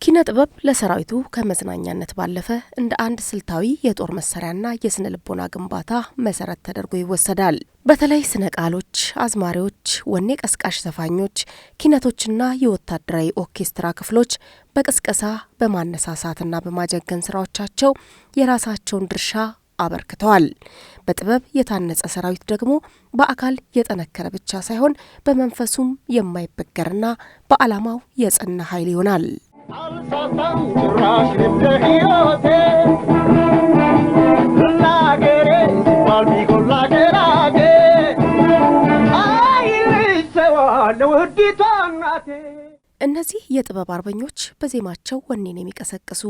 ኪነ ጥበብ ለሰራዊቱ ከመዝናኛነት ባለፈ እንደ አንድ ስልታዊ የጦር መሳሪያና የስነ ልቦና ግንባታ መሰረት ተደርጎ ይወሰዳል። በተለይ ስነ ቃሎች፣ አዝማሪዎች፣ ወኔ ቀስቃሽ ዘፋኞች፣ ኪነቶችና የወታደራዊ ኦርኬስትራ ክፍሎች በቅስቀሳ በማነሳሳትና በማጀገን ስራዎቻቸው የራሳቸውን ድርሻ አበርክተዋል። በጥበብ የታነጸ ሰራዊት ደግሞ በአካል የጠነከረ ብቻ ሳይሆን በመንፈሱም የማይበገርና በዓላማው የጸና ኃይል ይሆናል። እነዚህ የጥበብ አርበኞች በዜማቸው ወኔን የሚቀሰቅሱ፣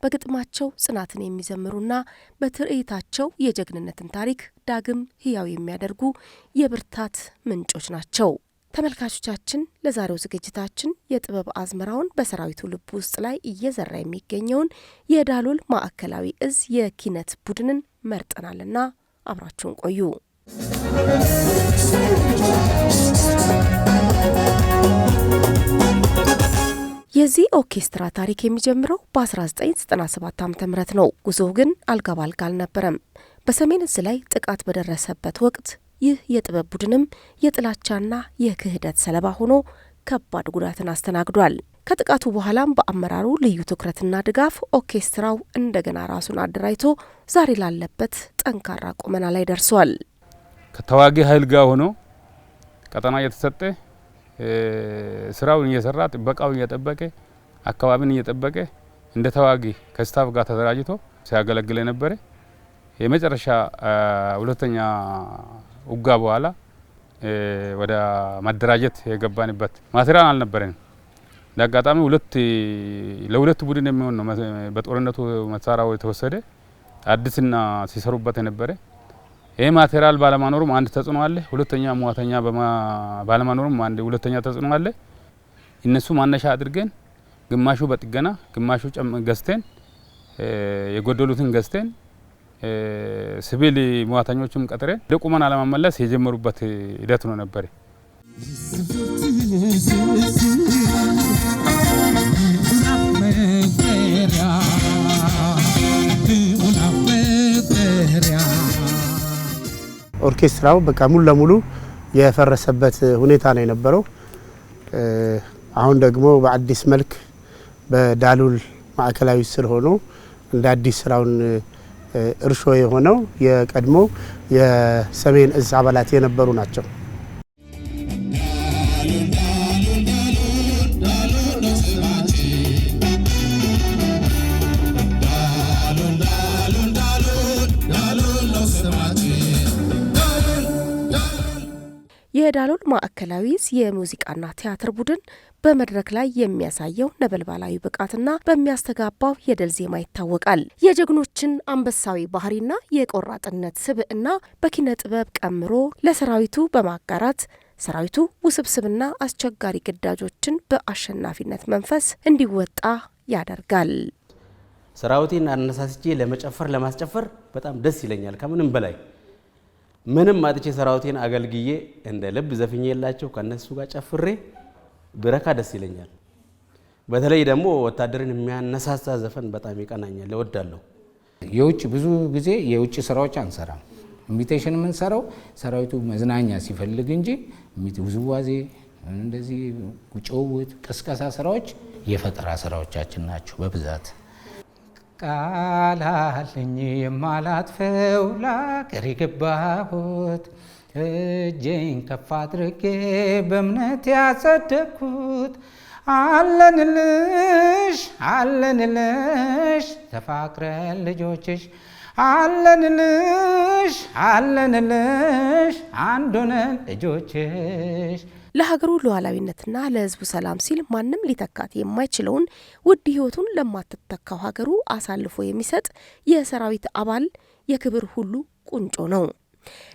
በግጥማቸው ጽናትን የሚዘምሩና በትርኢታቸው የጀግንነትን ታሪክ ዳግም ህያው የሚያደርጉ የብርታት ምንጮች ናቸው። ተመልካቾቻችን፣ ለዛሬው ዝግጅታችን የጥበብ አዝመራውን በሰራዊቱ ልብ ውስጥ ላይ እየዘራ የሚገኘውን የዳሎል ማዕከላዊ እዝ የኪነት ቡድንን መርጠናልና አብራችሁን ቆዩ። የዚህ ኦርኬስትራ ታሪክ የሚጀምረው በ1997 ዓ.ም ነው። ጉዞው ግን አልጋ ባልጋ አልነበረም። በሰሜን እዝ ላይ ጥቃት በደረሰበት ወቅት ይህ የጥበብ ቡድንም የጥላቻና የክህደት ሰለባ ሆኖ ከባድ ጉዳትን አስተናግዷል። ከጥቃቱ በኋላም በአመራሩ ልዩ ትኩረትና ድጋፍ ኦርኬስትራው እንደገና ራሱን አደራጅቶ ዛሬ ላለበት ጠንካራ ቁመና ላይ ደርሷል። ከተዋጊ ኃይል ጋር ሆኖ ቀጠና እየተሰጠ ስራውን እየሰራ ጥበቃውን እየጠበቀ አካባቢን እየጠበቀ እንደ ተዋጊ ከስታፍ ጋር ተደራጅቶ ሲያገለግል የነበረ የመጨረሻ ሁለተኛ ውጋ በኋላ ወደ ማደራጀት የገባንበት ማቴሪያል አልነበረንም። ለአጋጣሚ ለሁለት ቡድን የሚሆን ነው በጦርነቱ መሳሪያው የተወሰደ አዲስና ሲሰሩበት የነበረ። ይሄ ማቴሪያል ባለማኖሩም አንድ ተጽዕኖ አለ። ሁለተኛ ሙያተኛ ባለማኖሩም አንድ ሁለተኛ ተጽዕኖ አለ። እነሱ ማነሻ አድርገን ግማሹ በጥገና ግማሹ ገዝተን የጎደሉትን ገዝተን ሲቪል ሙያተኞችም ቀጥረን ወደ ቁመና ለማመለስ የጀመሩበት ሂደት ነው ነበር። ኦርኬስትራው በቃ ሙሉ ለሙሉ የፈረሰበት ሁኔታ ነው የነበረው። አሁን ደግሞ በአዲስ መልክ በዳሎል ማዕከላዊ ስር ሆኖ እንደ አዲስ ስራውን እርሾ የሆነው የቀድሞ የሰሜን እዝ አባላት የነበሩ ናቸው። የዳሎል ማዕከላዊ እዝ የሙዚቃና ቲያትር ቡድን በመድረክ ላይ የሚያሳየው ነበልባላዊ ብቃትና በሚያስተጋባው የድል ዜማ ይታወቃል። የጀግኖችን አንበሳዊ ባህሪና የቆራጥነት ስብዕና በኪነ ጥበብ ቀምሮ ለሰራዊቱ በማጋራት ሰራዊቱ ውስብስብና አስቸጋሪ ግዳጆችን በአሸናፊነት መንፈስ እንዲወጣ ያደርጋል። ሰራዊቴን አነሳስቼ ለማስጨፈር በጣም ደስ ይለኛል። ከምንም በላይ ምንም አጥቼ ሰራዊቴን አገልግዬ እንደ ልብ ዘፍኜላቸው ከነሱ ጋር ጨፍሬ ብረካ ደስ ይለኛል። በተለይ ደግሞ ወታደርን የሚያነሳሳ ዘፈን በጣም ይቀናኛል፣ እወዳለሁ። የውጭ ብዙ ጊዜ የውጭ ስራዎች አንሰራም። ኢንቪቴሽን የምንሰራው ሰራዊቱ መዝናኛ ሲፈልግ እንጂ ውዝዋዜ፣ እንደዚህ ጭውውት፣ ቅስቀሳ ስራዎች የፈጠራ ስራዎቻችን ናቸው በብዛት። ቃላለኝ የማላጥፈው ለአገር የገባሁት እጄን ከፍ አድርጌ በእምነት ያጸደቅኩት አለንልሽ ተፋቅረን ልጆችሽ አለንልሽ አንድ ሆነን ልጆችሽ። ለሀገሩ ሉዓላዊነትና ለሕዝቡ ሰላም ሲል ማንም ሊተካት የማይችለውን ውድ ሕይወቱን ለማትተካው ሀገሩ አሳልፎ የሚሰጥ የሰራዊት አባል የክብር ሁሉ ቁንጮ ነው።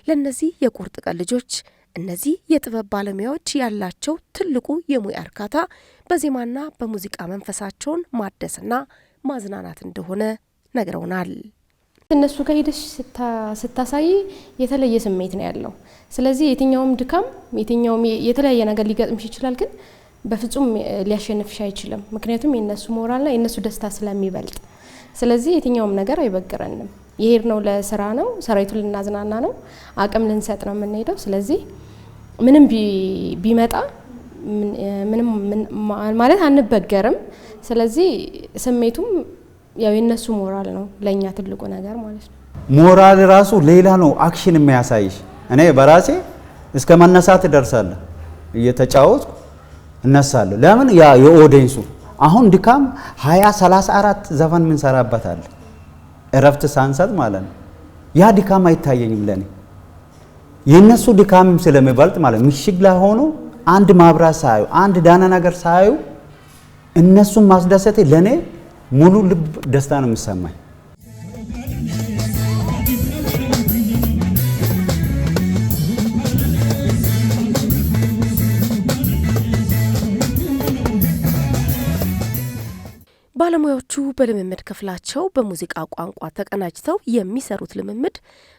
ለነዚህ የቁርጥ ቀን ልጆች እነዚህ የጥበብ ባለሙያዎች ያላቸው ትልቁ የሙያ እርካታ በዜማና በሙዚቃ መንፈሳቸውን ማደስና ማዝናናት እንደሆነ ነግረውናል። እነሱ ጋር ሄደሽ ስታሳይ የተለየ ስሜት ነው ያለው። ስለዚህ የትኛውም ድካም የትኛውም የተለያየ ነገር ሊገጥምሽ ይችላል፣ ግን በፍጹም ሊያሸንፍሽ አይችልም። ምክንያቱም የነሱ ሞራልና የነሱ ደስታ ስለሚበልጥ፣ ስለዚህ የትኛውም ነገር አይበግረንም። የሄድነው ለስራ ነው፣ ሰራዊቱን ልናዝናና ነው፣ አቅም ልንሰጥ ነው የምንሄደው። ስለዚህ ምንም ቢመጣ ምንም ማለት አንበገርም። ስለዚህ ስሜቱም ያው የነሱ ሞራል ነው ለኛ ትልቁ ነገር ማለት ነው። ሞራል ራሱ ሌላ ነው አክሽን የሚያሳይሽ። እኔ በራሴ እስከ መነሳት ደርሳለሁ፣ እየተጫወትኩ እነሳለሁ። ለምን ያ የኦዲየንሱ አሁን ድካም 20 34 ዘፈን ምን ሰራበታል እረፍት ሳንሰጥ ማለት ነው። ያ ድካም አይታየኝም ለኔ፣ የነሱ ድካም ስለሚበልጥ ማለት ምሽግ ላይ ሆኖ አንድ ማብራት ሳዩ አንድ ዳና ነገር ሳዩ እነሱን ማስደሰቴ ለኔ ሙሉ ልብ ደስታ ነው የሚሰማኝ። ባለሙያዎቹ በልምምድ ክፍላቸው በሙዚቃ ቋንቋ ተቀናጅተው የሚሰሩት ልምምድ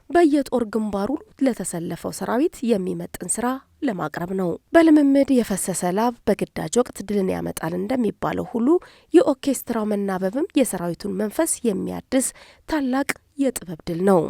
በየጦር ግንባሩ ለተሰለፈው ሰራዊት የሚመጥን ስራ ለማቅረብ ነው። በልምምድ የፈሰሰ ላብ በግዳጅ ወቅት ድልን ያመጣል እንደሚባለው ሁሉ የኦርኬስትራው መናበብም የሰራዊቱን መንፈስ የሚያድስ ታላቅ የጥበብ ድል ነው።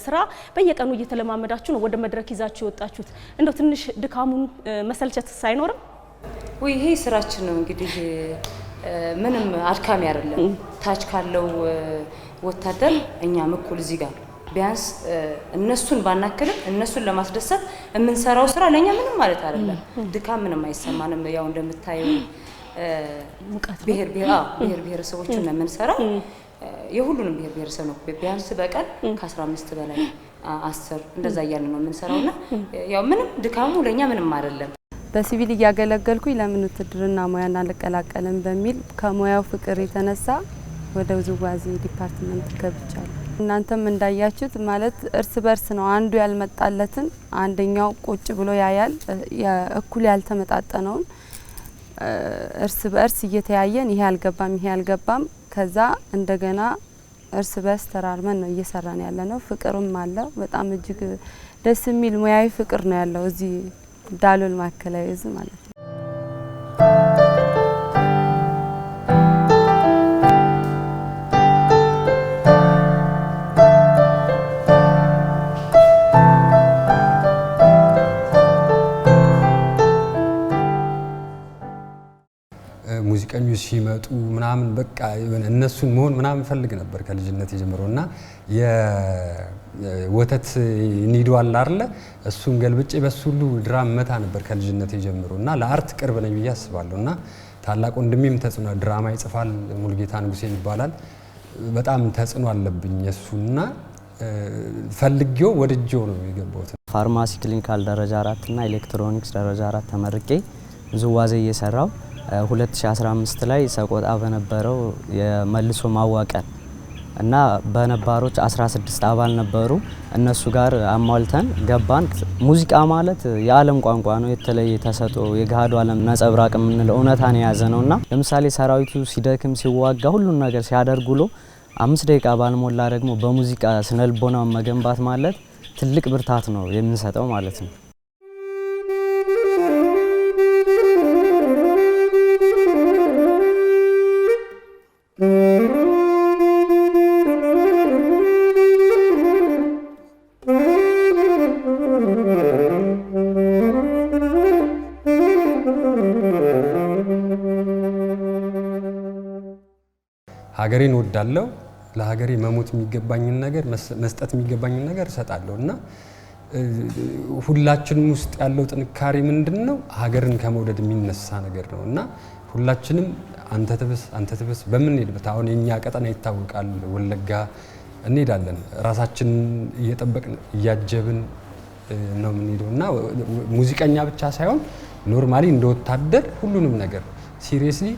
ስራ በየቀኑ እየተለማመዳችሁ ነው ወደ መድረክ ይዛችሁ ወጣችሁት። እንደው ትንሽ ድካሙን መሰልቸት ሳይኖርም ወይ ይሄ ስራችን ነው እንግዲህ ምንም አድካሚ አይደለም። ታች ካለው ወታደር እኛም እኩል እዚህ ጋር ቢያንስ እነሱን ባናከለ እነሱን ለማስደሰት የምንሰራው ስራ ለኛ ምንም ማለት አይደለም። ድካም ምንም አይሰማንም። ያው እንደምታየው ብሔር ብሔረሰቦችን ነው የምንሰራው። የሁሉንም ብሔር ብሔረሰብ ነው። ቢያንስ በቀን ከ15 በላይ 10 እንደዛ እያልን ነው የምንሰራውና ያው ምንም ድካሙ ለኛ ምንም አይደለም። በሲቪል እያገለገልኩኝ ለምን ውትድርና ሙያን አልቀላቀልም በሚል ከሙያው ፍቅር የተነሳ ወደ ውዝዋዜ ዲፓርትመንት ገብቻለሁ። እናንተም እንዳያችሁት ማለት እርስ በርስ ነው። አንዱ ያልመጣለትን አንደኛው ቁጭ ብሎ ያያል። እኩል ያልተመጣጠነውን እርስ በርስ እየተያየን ይሄ አልገባም ከዛ እንደገና እርስ በርስ ተራርመን ነው እየሰራን ያለ ነው። ፍቅርም አለው። በጣም እጅግ ደስ የሚል ሙያዊ ፍቅር ነው ያለው እዚህ ዳሎል ማዕከላዊ እዝ ማለት ነው። ሙዚቀኞች ሲመጡ ምናምን በቃ እነሱን መሆን ምናምን ፈልግ ነበር ከልጅነት ጀምሮና የወተት ኒዶ አለ አይደል እሱን ገልብጬ በሱ ሁሉ ድራም መታ ነበር ከልጅነት ጀምሮና ለአርት ቅርብ ነኝ ብዬ አስባለሁና ታላቅ ወንድሜም ተጽኖ ድራማ ይጽፋል ሙልጌታ ንጉሴ ይባላል። በጣም ተጽኖ አለብኝ እሱና ፈልጌው ወድጄው ነው የገባሁት። ፋርማሲ ክሊኒካል ደረጃ 4 እና ኤሌክትሮኒክስ ደረጃ 4 ተመርቄ ውዝዋዜ እየሰራው 2015 ላይ ሰቆጣ በነበረው የመልሶ ማዋቀር እና በነባሮች 16 አባል ነበሩ። እነሱ ጋር አሟልተን ገባን። ሙዚቃ ማለት የዓለም ቋንቋ ነው። የተለየ ተሰጥኦ የገሃዱ ዓለም ነጸብራቅ የምንለው እውነታን የያዘ ነውና ለምሳሌ ሰራዊቱ ሲደክም ሲዋጋ ሁሉን ነገር ሲያደርጉሎ 5 ደቂቃ ባልሞላ ደግሞ በሙዚቃ ስነልቦናው መገንባት ማለት ትልቅ ብርታት ነው የምንሰጠው ማለት ነው። ሀገሬን ወዳለው ለሀገሬ መሞት የሚገባኝን ነገር መስጠት የሚገባኝን ነገር እሰጣለሁና ሁላችንም ውስጥ ያለው ጥንካሬ ምንድነው? ሀገርን ከመውደድ የሚነሳ ነገር ነውና ሁላችንም አንተ ትብስ በምንሄድበት አሁን የኛ ቀጠና ይታወቃል። ወለጋ እንሄዳለን። ራሳችንን እየጠበቅን እያጀብን ነው የምንሄደውና ሙዚቀኛ ብቻ ሳይሆን ኖርማሊ እንደ ወታደር ሁሉንም ነገር ሲሪየስሊ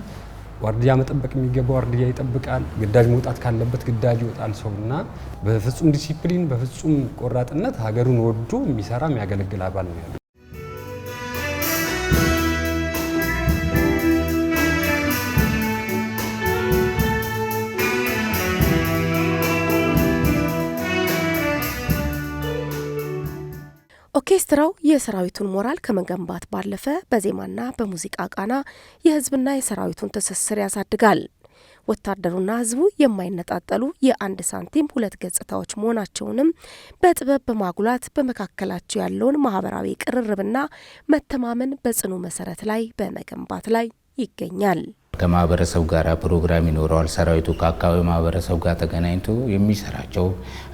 ዋርድያ መጠበቅ የሚገባው ዋርድያ ይጠብቃል። ግዳጅ መውጣት ካለበት ግዳጅ ይወጣል ሰውና በፍጹም ዲሲፕሊን በፍጹም ቆራጥነት ሀገሩን ወዶ የሚሰራ የሚያገለግል አባል ነው ያለው። ኦርኬስትራው የሰራዊቱን ሞራል ከመገንባት ባለፈ በዜማና በሙዚቃ ቃና የህዝብና የሰራዊቱን ትስስር ያሳድጋል። ወታደሩና ህዝቡ የማይነጣጠሉ የአንድ ሳንቲም ሁለት ገጽታዎች መሆናቸውንም በጥበብ በማጉላት በመካከላቸው ያለውን ማህበራዊ ቅርርብና መተማመን በጽኑ መሰረት ላይ በመገንባት ላይ ይገኛል። ከማህበረሰቡ ጋር ፕሮግራም ይኖረዋል። ሰራዊቱ ከአካባቢ ማህበረሰቡ ጋር ተገናኝቶ የሚሰራቸው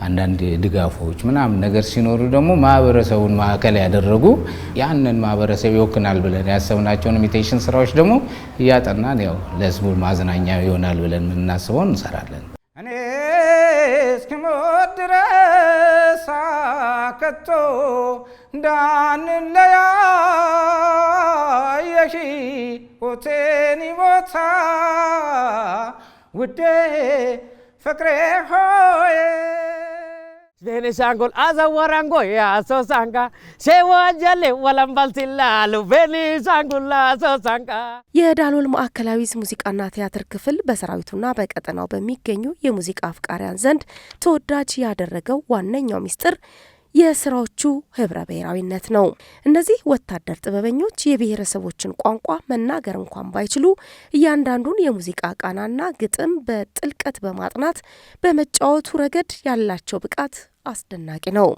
አንዳንድ ድጋፎች ምናምን ነገር ሲኖሩ ደግሞ ማህበረሰቡን ማዕከል ያደረጉ ያንን ማህበረሰብ ይወክናል ብለን ያሰብናቸውን ኢሚቴሽን ስራዎች ደግሞ እያጠናን ያው ለህዝቡ ማዝናኛ ይሆናል ብለን የምናስበው እንሰራለን። እኔ እስክሞት ድረስ ከቶ እንዳንለያይ ሆቴኒ ቦታ ውዴ ፍቅሬ ሆይ ቤኒሻንጉል አዘወራንጎ ያሶሳንጋ ሴዋጀሌ ወለምባልሲላሉ ቤኒሻንጉል አሶሳንጋ። የዳሎል ማዕከላዊ ሙዚቃና ቲያትር ክፍል በሰራዊቱና በቀጠናው በሚገኙ የሙዚቃ አፍቃሪያን ዘንድ ተወዳጅ ያደረገው ዋነኛው ሚስጥር የስራዎቹ ህብረ ብሔራዊነት ነው። እነዚህ ወታደር ጥበበኞች የብሔረሰቦችን ቋንቋ መናገር እንኳን ባይችሉ እያንዳንዱን የሙዚቃ ቃናና ግጥም በጥልቀት በማጥናት በመጫወቱ ረገድ ያላቸው ብቃት አስደናቂ ነው።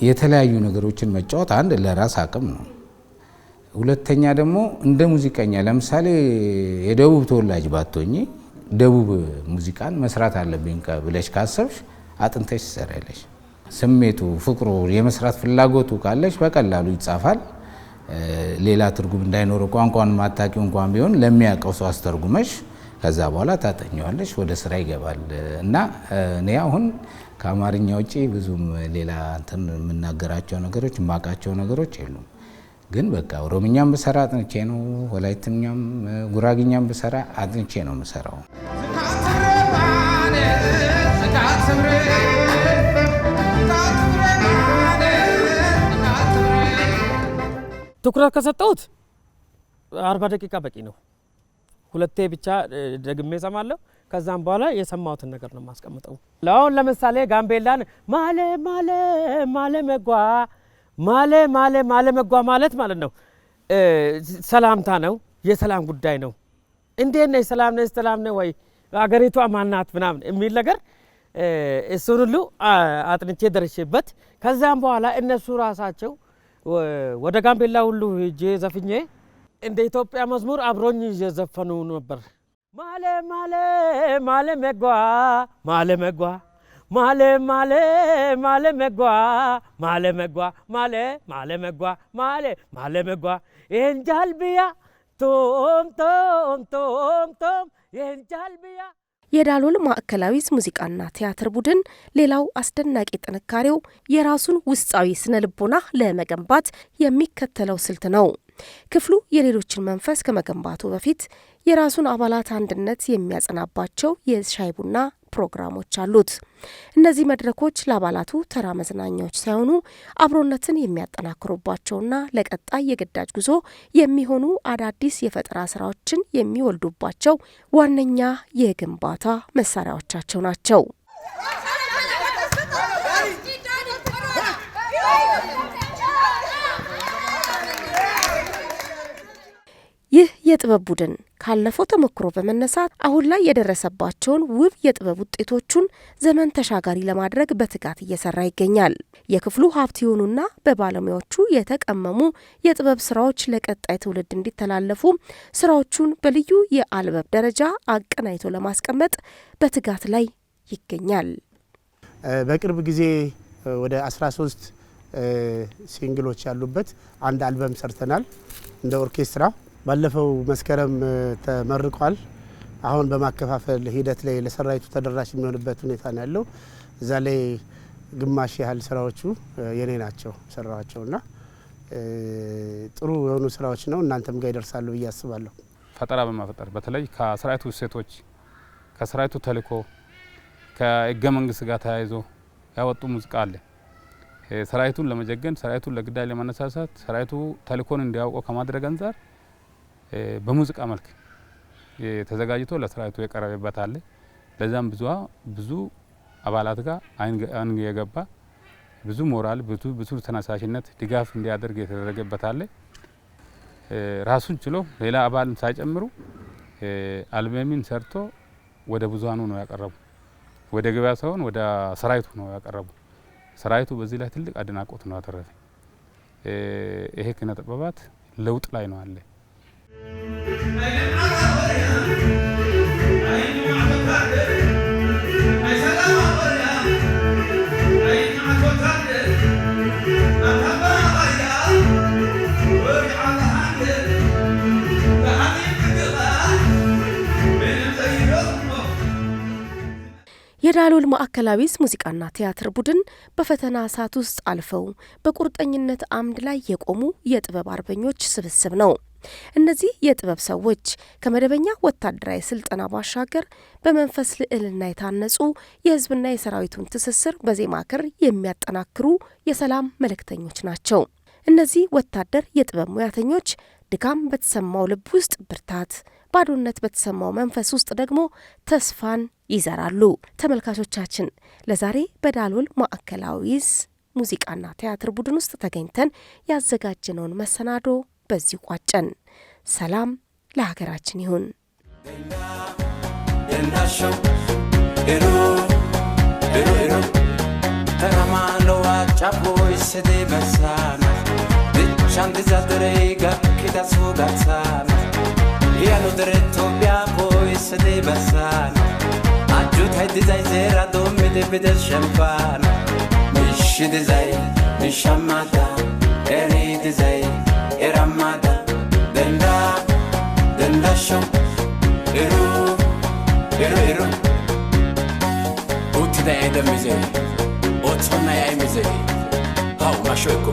የተለያዩ ነገሮችን መጫወት አንድ ለራስ አቅም ነው። ሁለተኛ ደግሞ እንደ ሙዚቀኛ ለምሳሌ የደቡብ ተወላጅ ባትሆኚ ደቡብ ሙዚቃን መስራት አለብኝ ብለሽ ካሰብሽ አጥንተሽ ትሰሪያለሽ። ስሜቱ፣ ፍቅሩ፣ የመስራት ፍላጎቱ ካለሽ በቀላሉ ይጻፋል። ሌላ ትርጉም እንዳይኖረው ቋንቋን ማታቂው እንኳን ቢሆን ለሚያውቀው ሰው አስተርጉመሽ ከዛ በኋላ ታጠኘዋለሽ፣ ወደ ስራ ይገባል። እና እኔ አሁን ከአማርኛ ውጪ ብዙም ሌላ እንትን የምናገራቸው ነገሮች የማውቃቸው ነገሮች የሉም። ግን በቃ ኦሮምኛም ብሰራ አጥንቼ ነው፣ ወላይትኛም ጉራግኛም ብሰራ አጥንቼ ነው የምሰራው። ትኩረት ከሰጠሁት 40 ደቂቃ በቂ ነው። ሁለቴ ብቻ ደግሜ እሰማለሁ። ከዛም በኋላ የሰማሁትን ነገር ነው የማስቀምጠው። አሁን ለምሳሌ ጋምቤላን ማለ ማለ ማለ መጓ ማለ ማለ ማለ መጓ ማለት ነው ሰላምታ ነው፣ የሰላም ጉዳይ ነው። እንዴት ነሽ? ሰላም ነሽ? ሰላም ነው ወይ? አገሪቷ ማናት? ምናምን የሚል ነገር እሱን ሁሉ አጥንቼ ደርሼበት ከዛም በኋላ እነሱ ራሳቸው ወደ ጋምቤላ ሁሉ ሄጄ ዘፍኜ እንደ ኢትዮጵያ መዝሙር አብሮኝ እየዘፈኑ ነበር። ማለ ማለ ማለ መጓ ማለ መጓ ማለ ማለ ማለ መጓ ማለ መጓ ማለ ማለ መጓ ማለ ማለ መጓ የንጃልብያ ቶም ቶም ቶም ቶም የንጃልብያ። የዳሎል ማዕከላዊ ሙዚቃና ቲያትር ቡድን ሌላው አስደናቂ ጥንካሬው የራሱን ውስጣዊ ስነ ልቦና ለመገንባት የሚከተለው ስልት ነው። ክፍሉ የሌሎችን መንፈስ ከመገንባቱ በፊት የራሱን አባላት አንድነት የሚያጸናባቸው የሻይ ቡና ፕሮግራሞች አሉት። እነዚህ መድረኮች ለአባላቱ ተራ መዝናኛዎች ሳይሆኑ አብሮነትን የሚያጠናክሩባቸውና ለቀጣይ የግዳጅ ጉዞ የሚሆኑ አዳዲስ የፈጠራ ስራዎችን የሚወልዱባቸው ዋነኛ የግንባታ መሳሪያዎቻቸው ናቸው። ይህ የጥበብ ቡድን ካለፈው ተሞክሮ በመነሳት አሁን ላይ የደረሰባቸውን ውብ የጥበብ ውጤቶቹን ዘመን ተሻጋሪ ለማድረግ በትጋት እየሰራ ይገኛል። የክፍሉ ሀብት የሆኑና በባለሙያዎቹ የተቀመሙ የጥበብ ስራዎች ለቀጣይ ትውልድ እንዲተላለፉ ስራዎቹን በልዩ የአልበም ደረጃ አቀናይቶ ለማስቀመጥ በትጋት ላይ ይገኛል። በቅርብ ጊዜ ወደ 13 ሲንግሎች ያሉበት አንድ አልበም ሰርተናል እንደ ኦርኬስትራ። ባለፈው መስከረም ተመርቋል። አሁን በማከፋፈል ሂደት ላይ ለሰራዊቱ ተደራሽ የሚሆንበት ሁኔታ ነው ያለው። እዛ ላይ ግማሽ ያህል ስራዎቹ የኔ ናቸው ሰራዋቸውና ጥሩ የሆኑ ስራዎች ነው። እናንተም ጋር ይደርሳሉ ብዬ አስባለሁ። ፈጠራ በመፍጠር በተለይ ከሰራዊቱ እሴቶች ከሰራዊቱ ተልእኮ ከህገ መንግስት ጋር ተያይዞ ያወጡ ሙዚቃ አለ። ሰራዊቱን ለመጀገን ሰራዊቱን ለግዳይ ለማነሳሳት ሰራዊቱ ተልእኮን እንዲያውቀው ከማድረግ አንፃር በሙዚቃ መልክ ተዘጋጅቶ ለሰራዊቱ የቀረበበት አለ። ለዛም ብዙ አባላት ጋር አይን የገባ ብዙ ሞራል ብዙ ተነሳሽነት ድጋፍ እንዲያደርግ የተደረገበት አለ። ራሱን ችሎ ሌላ አባልም ሳይጨምሩ አልበሚን ሰርቶ ወደ ብዙሃኑ ነው ያቀረቡ። ወደ ገበያ ሳይሆን ወደ ሰራዊቱ ነው ያቀረቡ። ሰራዊቱ በዚህ ላይ ትልቅ አድናቆት ነው ያተረፈ። ይሄ ኪነ ጥበባት ለውጥ ላይ ነው አለ። የዳሎል ማዕከላዊ ሙዚቃና ቲያትር ቡድን በፈተና እሳት ውስጥ አልፈው በቁርጠኝነት አምድ ላይ የቆሙ የጥበብ አርበኞች ስብስብ ነው። እነዚህ የጥበብ ሰዎች ከመደበኛ ወታደራዊ ስልጠና ባሻገር በመንፈስ ልዕልና የታነጹ የህዝብና የሰራዊቱን ትስስር በዜማ ክር የሚያጠናክሩ የሰላም መልእክተኞች ናቸው። እነዚህ ወታደር የጥበብ ሙያተኞች ድካም በተሰማው ልብ ውስጥ ብርታት፣ ባዶነት በተሰማው መንፈስ ውስጥ ደግሞ ተስፋን ይዘራሉ። ተመልካቾቻችን ለዛሬ በዳሎል ማዕከላዊ ሙዚቃና ቲያትር ቡድን ውስጥ ተገኝተን ያዘጋጀነውን መሰናዶ በዚህ ቋጨን። ሰላም ለሀገራችን ይሁን። Yano diretto biapo e sede basana Aggiuta e dizai zera domi de bide champana Mishi dizai, mishamada Eri dizai, eramada Denda show Eru Uti da edemize Otsona ya emize Hau masho eko